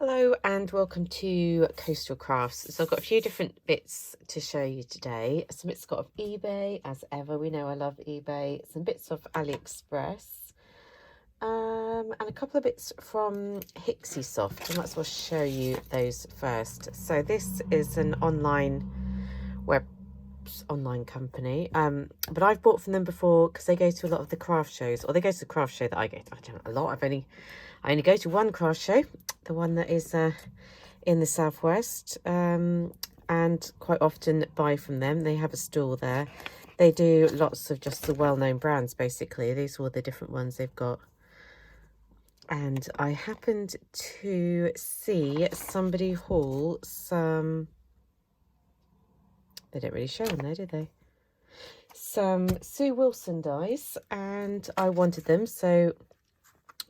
Hello and welcome to Coastal Crafts. So I've got a few different bits to show you today. Some bits got off eBay, as ever. We know I love eBay. Some bits off AliExpress. And a couple of bits from Hixxysoft. I might as well show you those first. So this is an online company, but I've bought from them before because they go to a lot of the craft shows, or they go to the craft show that I go to. I don't know, a lot. I only go to one craft show, the one that is in the southwest, and quite often buy from them. They have a store there. They do lots of just the well-known brands, basically. These are all the different ones they've got. And I happened to see somebody haul some... They don't really show them there, do they? Some Sue Wilson dies, and I wanted them, so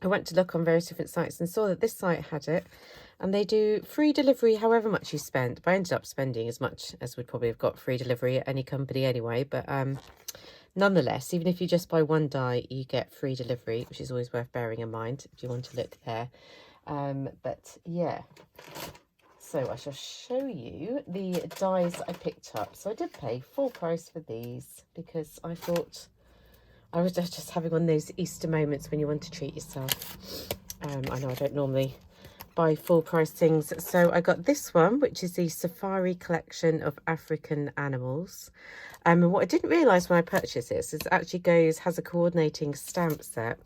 I went to look on various different sites and saw that this site had it, and they do free delivery however much you spend. But I ended up spending as much as would probably have got free delivery at any company anyway. But nonetheless, even if you just buy one die, you get free delivery, which is always worth bearing in mind if you want to look there. But yeah, so I shall show you the dies I picked up. So I did pay full price for these because I thought I was just having one of those Easter moments when you want to treat yourself. I know I don't normally buy full price things. So I got this one, which is the Safari Collection of African Animals. And what I didn't realise when I purchased this is it actually has a coordinating stamp set.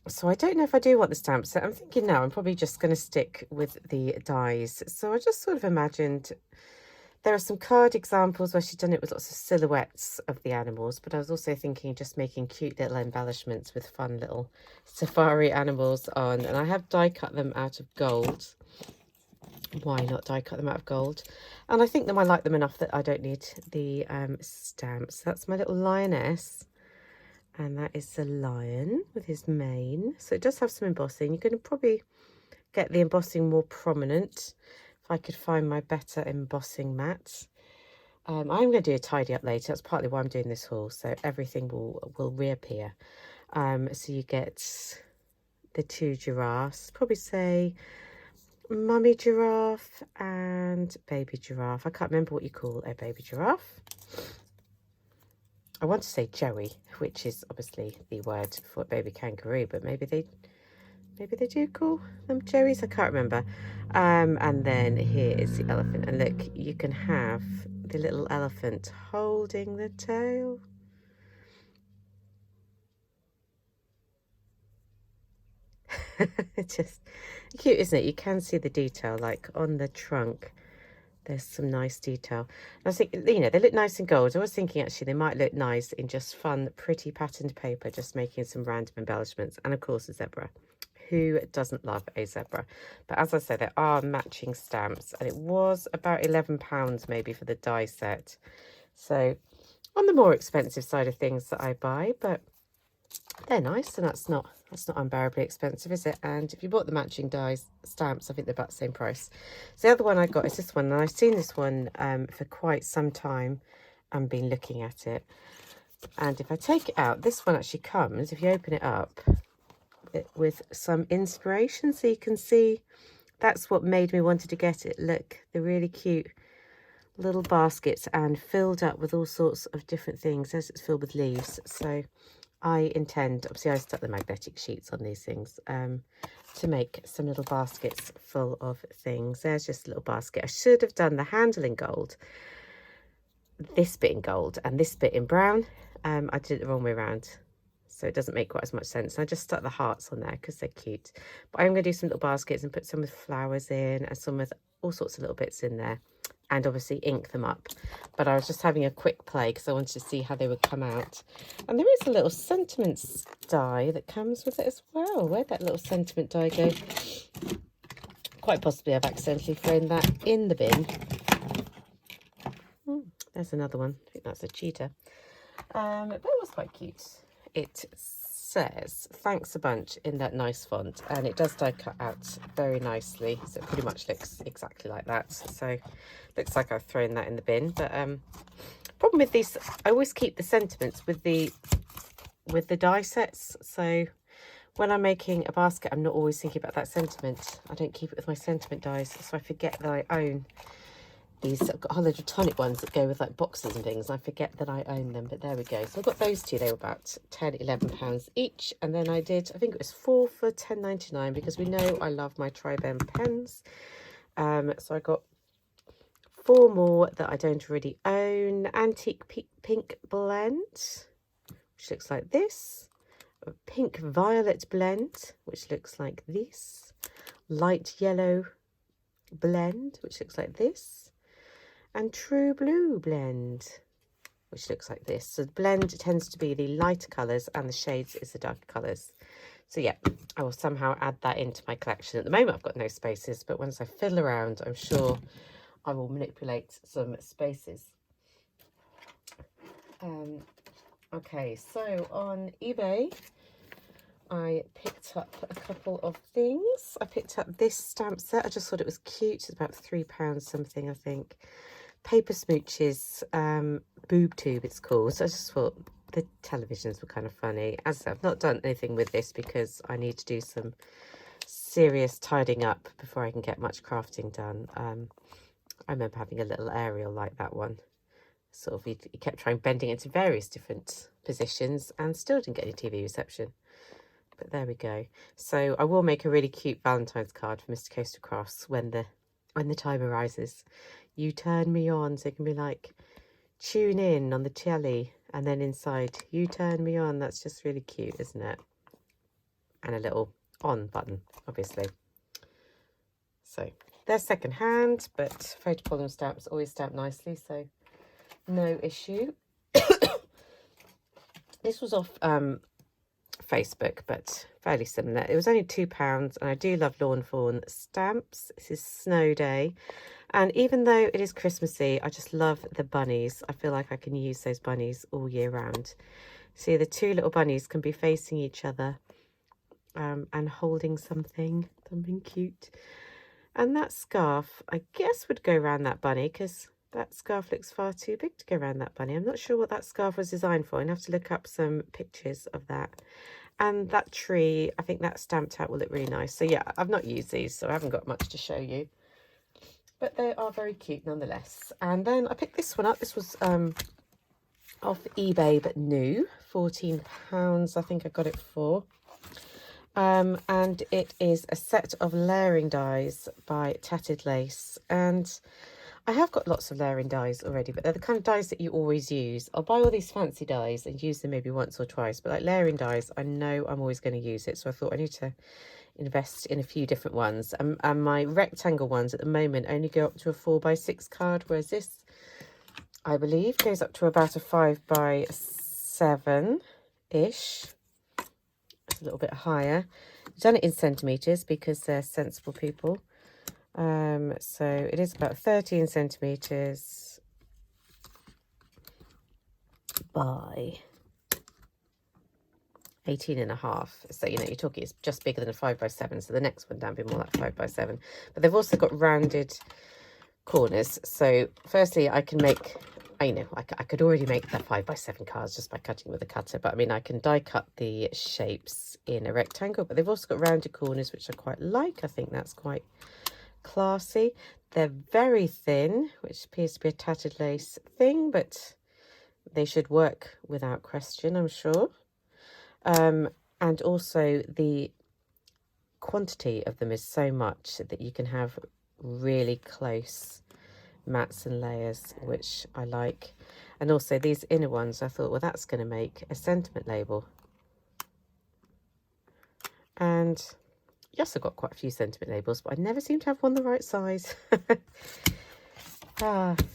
So I don't know if I do want the stamp set. I'm thinking no, I'm probably just going to stick with the dies. So I just sort of imagined, there are some card examples where she's done it with lots of silhouettes of the animals, but I was also thinking just making cute little embellishments with fun little safari animals on. And I have die cut them out of gold. Why not die cut them out of gold? And I think that I like them enough that I don't need the stamps. That's my little lioness. And that is the lion with his mane. So it does have some embossing. You're going to probably get the embossing more prominent if I could find my better embossing mat. I'm going to do a tidy up later. That's partly why I'm doing this haul. So everything will reappear. So you get the two giraffes. Probably say mummy giraffe and baby giraffe. I can't remember what you call a baby giraffe. I want to say Joey, which is obviously the word for baby kangaroo, but maybe they do call them Joeys. I can't remember. And then here is the elephant, and look, you can have the little elephant holding the tail. It's just cute, isn't it? You can see the detail, like on the trunk. There's some nice detail. I was thinking, you know, they look nice in gold. I was thinking actually they might look nice in just fun, pretty patterned paper, just making some random embellishments. And of course, a zebra. Who doesn't love a zebra? But as I said, there are matching stamps, and it was about £11 maybe for the die set. So on the more expensive side of things that I buy, but they're nice, and that's not unbearably expensive, is it? And if you bought the matching dies stamps, I think they're about the same price. So the other one I got is this one, and I've seen this one for quite some time and been looking at it. And if I take it out, this one actually comes, if you open it up, with some inspiration, so you can see that's what made me wanted to get it. Look, the really cute little baskets and filled up with all sorts of different things as it's filled with leaves. So I intend, obviously I stuck the magnetic sheets on these things, to make some little baskets full of things. There's just a little basket. I should have done the handle in gold, this bit in gold and this bit in brown. I did it the wrong way around, so it doesn't make quite as much sense. I just stuck the hearts on there because they're cute. But I'm going to do some little baskets and put some with flowers in and some with all sorts of little bits in there, and obviously ink them up. But I was just having a quick play because I wanted to see how they would come out. And there is a little sentiments die that comes with it as well. Where'd that little sentiment die go? Quite possibly I've accidentally thrown that in the bin. There's another one. I think that's a cheetah. But it was quite cute. It says thanks a bunch in that nice font, and it does die cut out very nicely, so it pretty much looks exactly like that. So looks like I've thrown that in the bin. But problem with these, I always keep the sentiments with the die sets. So when I'm making a basket, I'm not always thinking about that sentiment. I don't keep it with my sentiment dies, so I forget that I own these. I've got holodratonic ones that go with like boxes and things. I forget that I own them, but there we go. So I've got those two. They were about £10–11 each, and then I think it was 4 for £10.99 because we know I love my Tri-Bend pens. So I got 4 more that I don't already own. Antique Pink Blend, which looks like this. A Pink Violet Blend, which looks like this. Light Yellow Blend, which looks like this. And True Blue Blend, which looks like this. So the blend tends to be the lighter colours and the shades is the darker colours. So yeah, I will somehow add that into my collection. At the moment I've got no spaces, but once I fiddle around, I'm sure I will manipulate some spaces. Okay, so on eBay, I picked up a couple of things. I picked up this stamp set. I just thought it was cute. It's about £3 something, I think. Paper Smooches Boob Tube, it's called. So I just thought the televisions were kind of funny. As I said, I've not done anything with this because I need to do some serious tidying up before I can get much crafting done. I remember having a little aerial like that one. Sort of, you kept trying bending it into various different positions and still didn't get any TV reception. But there we go. So I will make a really cute Valentine's card for Mr. Coastal Crafts when the time arises. You turn me on, so it can be like, tune in on the telly, and then inside, you turn me on. That's just really cute, isn't it? And a little on button, obviously. So they're second hand, but photopolymer stamps always stamp nicely, so no issue. This was off Facebook, but fairly similar. It was only £2, and I do love Lawn Fawn stamps. This is Snow Day, and even though it is Christmassy, I just love the bunnies. I feel like I can use those bunnies all year round. See, the two little bunnies can be facing each other and holding something cute. And that scarf, I guess, would go around that bunny because that scarf looks far too big to go around that bunny. I'm not sure what that scarf was designed for. I'd have to look up some pictures of that. And that tree, I think that stamped out will look really nice. So yeah, I've not used these, so I haven't got much to show you. But they are very cute nonetheless. And then I picked this one up. This was off eBay, but new. £14, I think I got it for. And it is a set of layering dies by Tattered Lace. And I have got lots of layering dies already, but they're the kind of dies that you always use. I'll buy all these fancy dies and use them maybe once or twice, but like layering dies, I know I'm always going to use it. So I thought I need to invest in a few different ones. And my rectangle ones at the moment only go up to a 4x6 card, whereas this, I believe, goes up to about a 5x7-ish. It's a little bit higher. I've done it in centimetres because they're sensible people. So it is about 13 centimetres by 18.5. So, you know, you're talking, it's just bigger than a 5x7. So the next one down will be more like 5x7. But they've also got rounded corners. So firstly, I can make, I could already make the 5x7 cards just by cutting with a cutter. But I mean, I can die cut the shapes in a rectangle. But they've also got rounded corners, which I quite like. I think that's quite classy. They're very thin, which appears to be a Tattered Lace thing, but they should work without question, I'm sure. And also the quantity of them is so much that you can have really close mats and layers, which I like. And also these inner ones, I thought, well, that's going to make a sentiment label. And yes, I've got quite a few sentiment labels, but I never seem to have one the right size.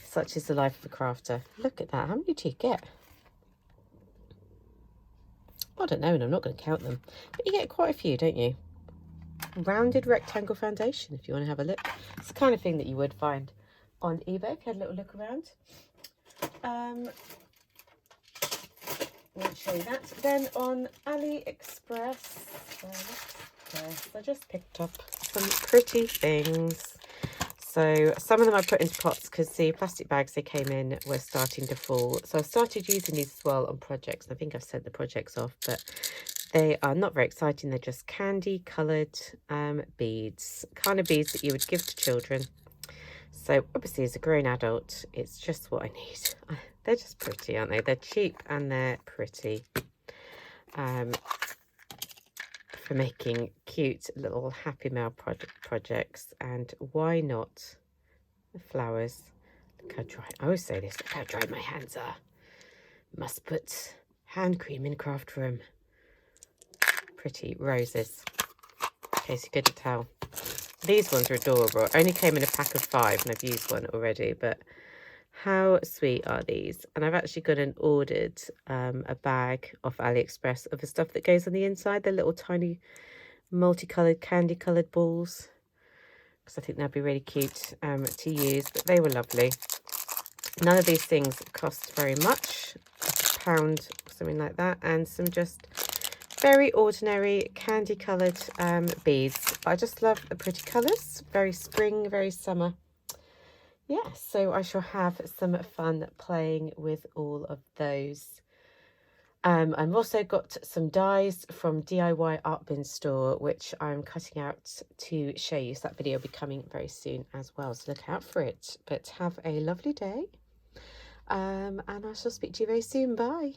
Such is the life of a crafter. Look at that. How many do you get? I don't know, and I'm not going to count them. But you get quite a few, don't you? Rounded rectangle foundation, if you want to have a look. It's the kind of thing that you would find on eBay. If you had a little look around. I'll show you that. Then on AliExpress, I just picked up some pretty things. So some of them I put into pots because the plastic bags they came in were starting to fall. So I started using these as well on projects. I think I've sent the projects off, but They are not very exciting. They're just candy coloured beads, kind of beads that you would give to children. So obviously as a grown adult, it's just what I need. They're just pretty, aren't they? They're cheap and they're pretty. For making cute little happy mail projects. And why not the flowers? Look how dry. I always say this, look how dry my hands are. Must put hand cream in craft room. Pretty roses, in case you couldn't tell. These ones are adorable. Only came in a pack of 5 and I've used one already, but how sweet are these? And I've actually gone and ordered a bag off AliExpress of the stuff that goes on the inside, the little tiny multicoloured candy coloured balls, because I think they'd be really cute to use. But they were lovely. None of these things cost very much, £1 or something like that, and some just very ordinary candy coloured beads. But I just love the pretty colours, very spring, very summer. Yeah, so I shall have some fun playing with all of those. I've also got some dies from DIY Art Bin Store, which I'm cutting out to show you. So that video will be coming very soon as well, so look out for it. But have a lovely day, and I shall speak to you very soon. Bye.